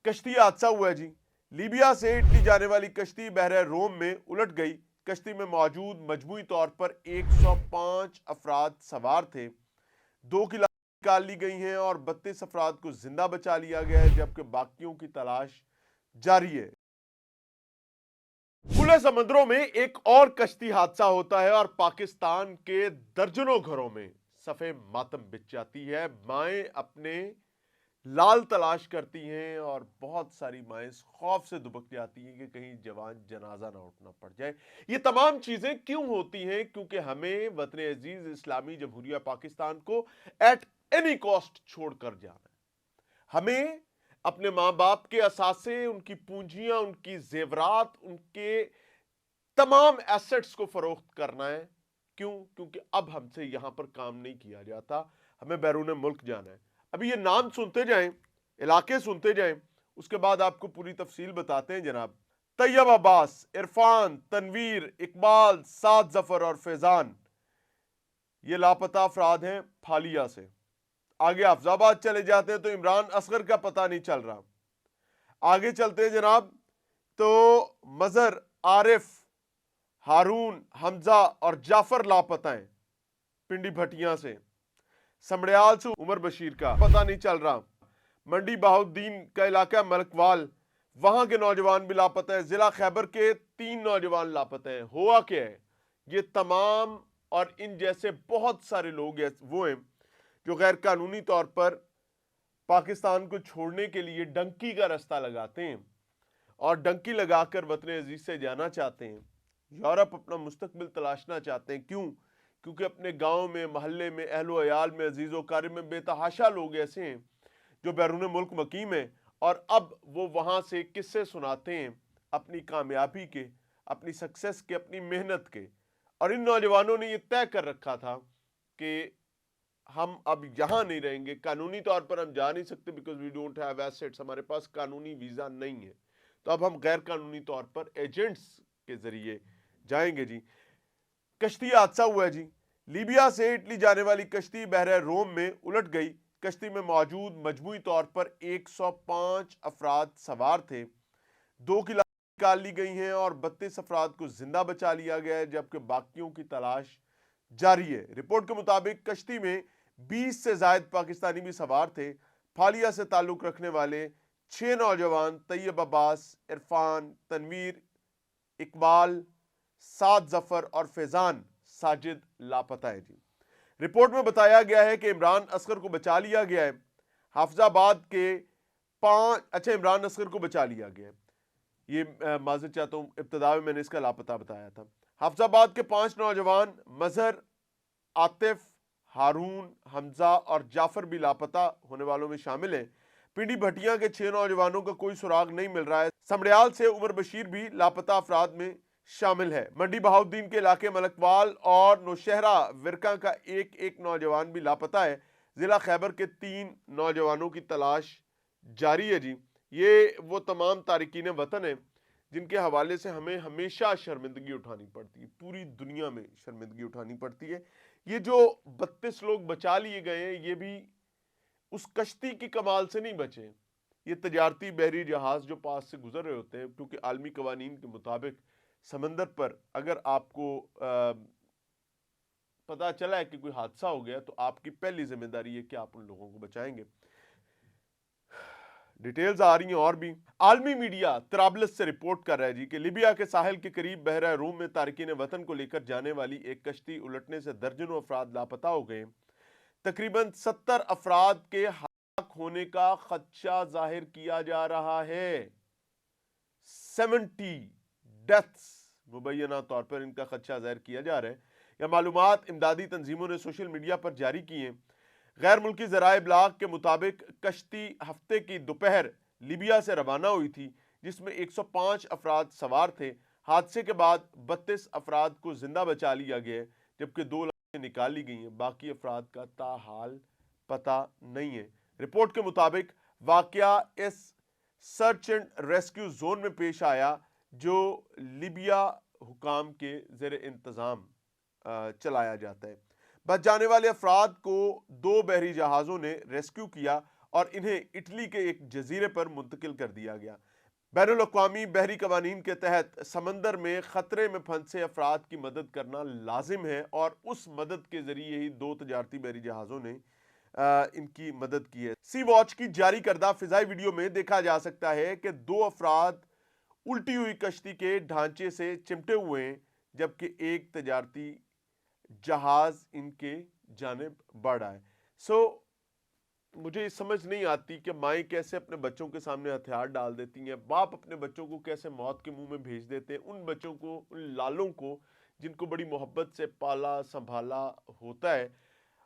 کشتی حادثہ ہوا ہے جی۔ لیبیا سے اٹلی جانے والی کشتی بحر روم میں الٹ گئی۔ کشتی میں موجود مجموعی طور پر 105 افراد سوار تھے۔ 2 کی لاش نکال لی گئی ہیں اور 32 افراد کو زندہ بچا لیا گیا ہے، جبکہ باقیوں کی تلاش جاری ہے۔ کھلے سمندروں میں ایک اور کشتی حادثہ ہوتا ہے اور پاکستان کے درجنوں گھروں میں صفحے ماتم بچ جاتی ہے۔ مائیں اپنے لال تلاش کرتی ہیں اور بہت ساری مائیں خوف سے دبک جاتی ہیں کہ کہیں جوان جنازہ نہ اٹھنا پڑ جائے۔ یہ تمام چیزیں کیوں ہوتی ہیں؟ کیونکہ ہمیں وطن عزیز اسلامی جمہوریہ پاکستان کو ایٹ اینی کاسٹ چھوڑ کر جانا ہے۔ ہمیں اپنے ماں باپ کے اثاثے، ان کی پونجیاں، ان کی زیورات، ان کے تمام ایسٹس کو فروخت کرنا ہے۔ کیوں؟ کیونکہ اب ہم سے یہاں پر کام نہیں کیا جاتا، ہمیں بیرون ملک جانا ہے۔ ابھی یہ نام سنتے جائیں، علاقے سنتے جائیں، اس کے بعد آپ کو پوری تفصیل بتاتے ہیں جناب۔ طیب عباس، عرفان، تنویر، اقبال، سعد ظفر اور فیضان یہ لاپتہ افراد ہیں پھالیا سے۔ آگے حفظ آباد چلے جاتے ہیں تو عمران اصغر کا پتہ نہیں چل رہا۔ آگے چلتے ہیں جناب تو مظہر، عارف، ہارون، حمزہ اور جعفر لاپتہ ہیں پنڈی بھٹیاں سے۔ سمڑیال سے عمر بشیر کا پتہ نہیں چل رہا۔ منڈی بہاؤالدین کا علاقہ ملکوال، وہاں کے نوجوان بھی لاپتہ ہیں۔ ضلع خیبر کے 3 نوجوان لاپتہ ہیں۔ ہوا کیا ہے؟ یہ تمام اور ان جیسے بہت سارے لوگ وہ ہیں جو غیر قانونی طور پر پاکستان کو چھوڑنے کے لیے ڈنکی کا رستہ لگاتے ہیں اور ڈنکی لگا کر وطن عزیز سے جانا چاہتے ہیں، یورپ اپنا مستقبل تلاشنا چاہتے ہیں۔ کیوں؟ کیونکہ اپنے گاؤں میں، محلے میں، اہل و عیال میں، عزیز و اقارب میں بے تحاشا لوگ ایسے ہیں جو بیرون ملک مقیم ہیں، اور اب وہ وہاں سے قصے سناتے ہیں اپنی کامیابی کے، اپنی سکسیس کے، اپنی محنت کے۔ اور ان نوجوانوں نے یہ طے کر رکھا تھا کہ ہم اب یہاں نہیں رہیں گے، قانونی طور پر ہم جا نہیں سکتے because we don't have assets, ہمارے پاس قانونی ویزا نہیں ہے، تو اب ہم غیر قانونی طور پر ایجنٹس کے ذریعے جائیں گے جی۔ کشتی حادثہ ہوا ہے جی۔ لیبیا سے اٹلی جانے والی کشتی بحر روم میں الٹ گئی۔ کشتی میں موجود مجموعی طور پر 105 افراد سوار تھے۔ 2 کی لاش نکال لی گئی ہیں اور 32 افراد کو زندہ بچا لیا گیا ہے، جبکہ باقیوں کی تلاش جاری ہے۔ رپورٹ کے مطابق کشتی میں 20 سے زائد پاکستانی بھی سوار تھے۔ پھالیا سے تعلق رکھنے والے 6 نوجوان طیب عباس، عرفان، تنویر، اقبال، سعد ظفر اور فیضان ساجد لاپتہ ہے جی۔ رپورٹ میں بتایا گیا ہے کہ عمران اصغر کو بچا لیا گیا ہے۔ حافظ آباد کے 5 عمران اصغر کو بچا لیا گیا ہے، یہ معذرت چاہتا ہوں، ابتدا میں نے اس کا لاپتہ بتایا تھا۔ حافظ آباد کے 5 نوجوان مظہر، عاطف، ہارون، حمزہ اور جعفر بھی لاپتہ ہونے والوں میں شامل ہیں۔ پنڈی بھٹیاں کے 6 نوجوانوں کا کوئی سراغ نہیں مل رہا ہے۔ سمڑیال سے عمر بشیر بھی لاپتہ افراد میں شامل ہے۔ منڈی بہاؤالدین کے علاقے ملکوال اور نوشہرہ ورکاں کا ایک نوجوان بھی لاپتہ ہے۔ ضلع خیبر کے 3 نوجوانوں کی تلاش جاری ہے جی۔ یہ وہ تمام تارکین وطن ہیں جن کے حوالے سے ہمیں ہمیشہ شرمندگی اٹھانی پڑتی ہے، پوری دنیا میں شرمندگی اٹھانی پڑتی ہے۔ یہ جو 32 لوگ بچا لیے گئے ہیں، یہ بھی اس کشتی کی کمال سے نہیں بچے، یہ تجارتی بحری جہاز جو پاس سے گزر رہے ہوتے ہیں، کیونکہ عالمی قوانین کے مطابق سمندر پر اگر آپ کو پتہ چلا ہے کہ کوئی حادثہ ہو گیا تو آپ کی پہلی ذمہ داری ہے کہ آپ ان لوگوں کو بچائیں گے۔ ڈیٹیلز آ رہی ہیں اور بھی۔ عالمی میڈیا طرابلس سے رپورٹ کر رہا ہے جی کہ لیبیا کے ساحل کے قریب بحیرہ روم میں تارکین وطن کو لے کر جانے والی ایک کشتی الٹنے سے درجنوں افراد لاپتہ ہو گئے۔ تقریباً 70 افراد کے ہلاک ہونے کا خدشہ ظاہر کیا جا رہا ہے۔ 70 ڈیتھس مبینہ طور پر ان کا خدشہ ظاہر کیا جا رہا ہے۔ یہ معلومات امدادی تنظیموں نے سوشل میڈیا پر جاری کی ہیں۔ غیر ملکی ذرائع ابلاغ کے مطابق کشتی ہفتے کی دوپہر لیبیا سے روانہ ہوئی تھی، جس میں 105 افراد سوار تھے۔ حادثے کے بعد 32 افراد کو زندہ بچا لیا گیا ہے، جبکہ 2 لاشیں نکال لی گئی ہیں۔ باقی افراد کا تاحال پتہ نہیں ہے۔ رپورٹ کے مطابق واقعہ اس سرچ اینڈ ریسکیو زون میں پیش آیا جو لیبیا حکام کے زیر انتظام چلایا جاتا ہے۔ بچ جانے والے افراد کو 2 بحری جہازوں نے ریسکیو کیا اور انہیں اٹلی کے ایک جزیرے پر منتقل کر دیا گیا۔ بین الاقوامی بحری قوانین کے تحت سمندر میں خطرے میں پھنسے افراد کی مدد کرنا لازم ہے، اور اس مدد کے ذریعے ہی 2 تجارتی بحری جہازوں نے ان کی مدد کی ہے۔ سی واچ کی جاری کردہ فضائی ویڈیو میں دیکھا جا سکتا ہے کہ 2 افراد الٹی ہوئی کشتی کے ڈھانچے سے چمٹے ہوئے ہیں، جبکہ ایک تجارتی جہاز ان کے جانب بڑھ رہا ہے۔ مجھے یہ سمجھ نہیں آتی کہ مائیں کیسے اپنے بچوں کے سامنے ہتھیار ڈال دیتی ہیں، باپ اپنے بچوں کو کیسے موت کے منہ میں بھیج دیتے ہیں، ان بچوں کو، ان لالوں کو جن کو بڑی محبت سے پالا سنبھالا ہوتا ہے۔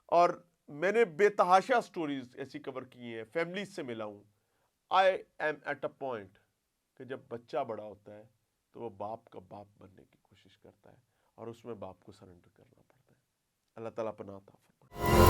اور میں نے بے تحاشا سٹوریز ایسی کور کی ہیں، فیملیز سے ملا ہوں۔ I am at a point کہ جب بچہ بڑا ہوتا ہے تو وہ باپ کا باپ بننے کی کوشش کرتا ہے، اور اس میں باپ کو سرنڈر کرنا پڑتا ہے۔ اللہ تعالیٰ پناہ عطا فرمائے۔